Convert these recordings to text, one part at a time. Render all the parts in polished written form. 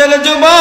যুবকদের যুবক,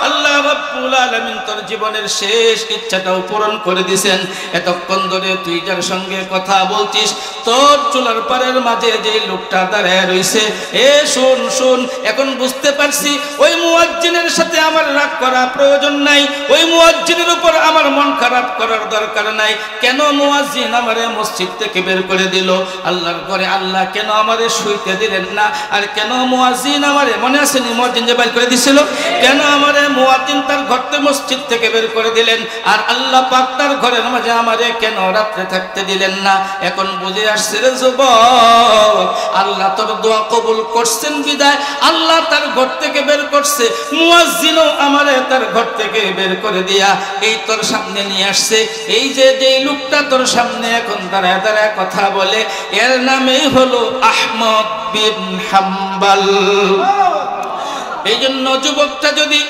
আল্লাহ রাব্বুল আলামিন তোর জীবনের শেষ ইচ্ছাটাও পূরণ করে দিয়েছেন। এতক্ষণ ধরে তুই যার সঙ্গে কথা বলছিস, তোর চুলার পাড়ের মাঝে যে লোকটা দাঁড়ায় রইছে, এ শুন শুন, এখন বুঝতে পারছি ওই মুয়াজ্জিনের সাথে আমার রাগ করা প্রয়োজন নাই, ওই মুয়াজ্জিনের উপর আমার মন খারাপ করার দরকার নাই। কেন মুয়াজ্জিন আমারে মসজিদ থেকে বের করে দিল? আল্লাহর ঘরে আল্লাহ কেন আমারে শুইতে দিলেন না? আর কেন মুয়াজ্জিন আমারে, মনে আছে নি মুয়াজ্জিন যে বের করে দিছিল, কেন আমারে মুয়াজ্জিন তার ঘর থেকে মসজিদ থেকে বের করে দিলেন? আর আল্লাহ পাক তার ঘরের মাঝে আমারে কেন রাত্রে থাকতে দিলেন না? এখন বুঝে আসছে রে যুবক, আল্লাহ তোর দোয়া কবুল করছেন বিদায় আল্লাহ তার ঘর থেকে বের করছে, মুয়াজ্জিনও আমারে তার ঘর থেকে বের করে দিয়া এই তোর সামনে নিয়ে আসছে। এই যে যেই লোকটা তোর সামনে এখন দাঁড়ায় দাঁড়ায় কথা বলে, এর নামেই হলো আহমদ বিন হাম্বল। এই জন্য যুবকটা যদি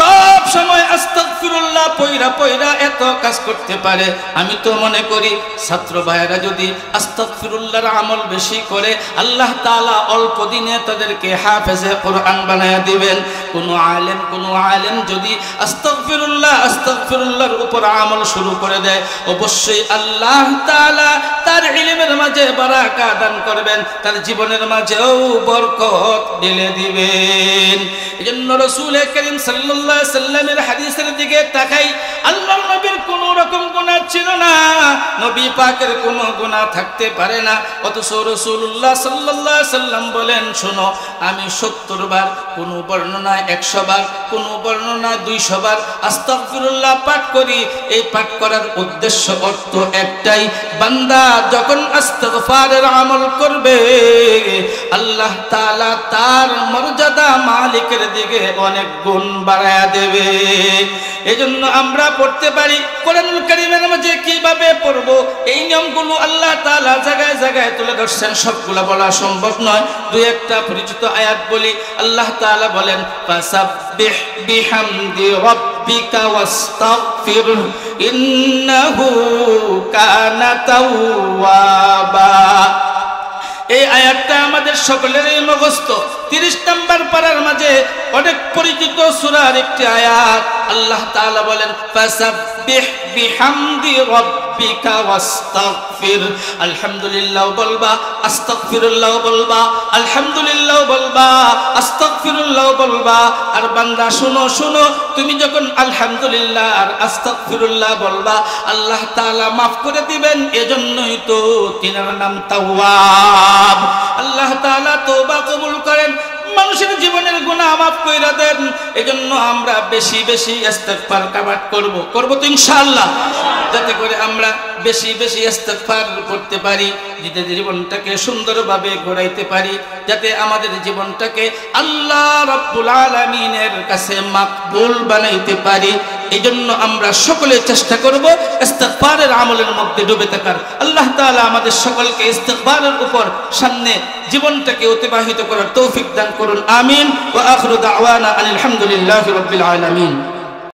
সব সময় আস্তাগফিরুল্লাহ পয়রা পয়রা এত কাজ করতে পারে, আমি তো মনে করি ছাত্র ভাইয়েরা যদি আস্তাগফিরুল্লাহর আমল বেশি করে, আল্লাহ তাআলা অল্প দিনে তাদেরকে হাফেজে কোরআন বানায়া দিবেন। কোন আলেম যদি আস্তাগফিরুল্লাহর উপর আমল শুরু করে দেয়, অবশ্যই আল্লাহ তাআলা তার ইলমের মাঝে বারাকা দান করবেন, তার জীবনের মাঝেও বরকত ঢেলে দিবেন। এজন্য রাসূল করিম সাল্লাল্লাহু আলাইহি সাল্লামের হাদিসের দিকে তাকাই, আল্লাহর নবীর কোনো রকম গুনাহ ছিল না, নবী পাকের কোনো গুনাহ থাকতে পারে না, অথচ রাসূলুল্লাহ সাল্লাল্লাহু আলাইহি সাল্লাম বলেন, শোনো আমি 70 বার, কোন বর্ণনায় 100 বার, কোন বর্ণনায় 200 বার আস্তাগফিরুল্লাহ পাঠ করি। এই পাঠ করার উদ্দেশ্য অর্থ একটাই, বান্দা যখন ইস্তিগফারের আমল করবে, আল্লাহ তাআলা তার মর্যাদা মালিকের দিকে অনেক গুণ বাড়ায়া দেবে। এজন্য আমরা পড়তে পারি কোরআনুল কারীমের মাঝে কিভাবে পড়ব, এই নিয়মগুলো আল্লাহ তাআলা জায়গায় জায়গায় তুলে ধরছেন, সবগুলা বলা সম্ভব নয়। দুই একটা পরিচিত আয়াত বলি। আল্লাহ তাআলা বলেন, ফাসাব্বিহ বিহামদি রাব্বিকা ওয়াস্তাগফির ইন্নাহু কানা তাওয়াবা। এই আয়াতটা আমাদের সকলেরই মুখস্থ। 30 নম্বর পারার মাঝে অনেক পরিচিত সূরার একটি আয়াত। আল্লাহ তাআলা বলেন, ফাসাব্বিহ বিহামদি রাব্বিকা ওয়াস্তাগফির। আলহামদুলিল্লাহ বলবা, আস্তাগফিরুল্লাহ বলবা, আলহামদুলিল্লাহ বলবা, আস্তাগফিরুল্লাহ বলবা। আর বান্দা শুনো শুনো, তুমি যখন আলহামদুলিল্লাহ আর আস্তাগফিরুল্লাহ বলবা, আল্লাহ তাআলা মাফ করে দিবেন। এজন্যই তো তিনার নাম তাওয়াব। আল্লাহ তাআলা তওবা কবুল করেন, মানুষের জীবনের গুনাহ মাফ কইরা দেন। এজন্য আমরা বেশি বেশি ইস্তিগফার করব তো ইনশাআল্লাহ, যাতে করে আমরা বেশি বেশি ইস্তিগফার করতে পারি, নিজেদের জীবনটাকে সুন্দরভাবে গড়াইতে পারি, যাতে আমাদের জীবনটাকে আল্লাহ রাব্বুল আলামিনের কাছে মাকবুল বানাইতে পারি। এইজন্য আমরা সকলে চেষ্টা করব ইস্তিগফারের আমলের মধ্যে ডুবে থাকার। আল্লাহ তাআলা আমাদের সকলকে ইস্তিগফারের উপর সামনে জীবনটাকে অতিবাহিত করার তৌফিক দান করুন। আমিন। ওয়া আখিরু দাওয়ানা আলহামদুলিল্লাহি রাব্বিল আলামিন।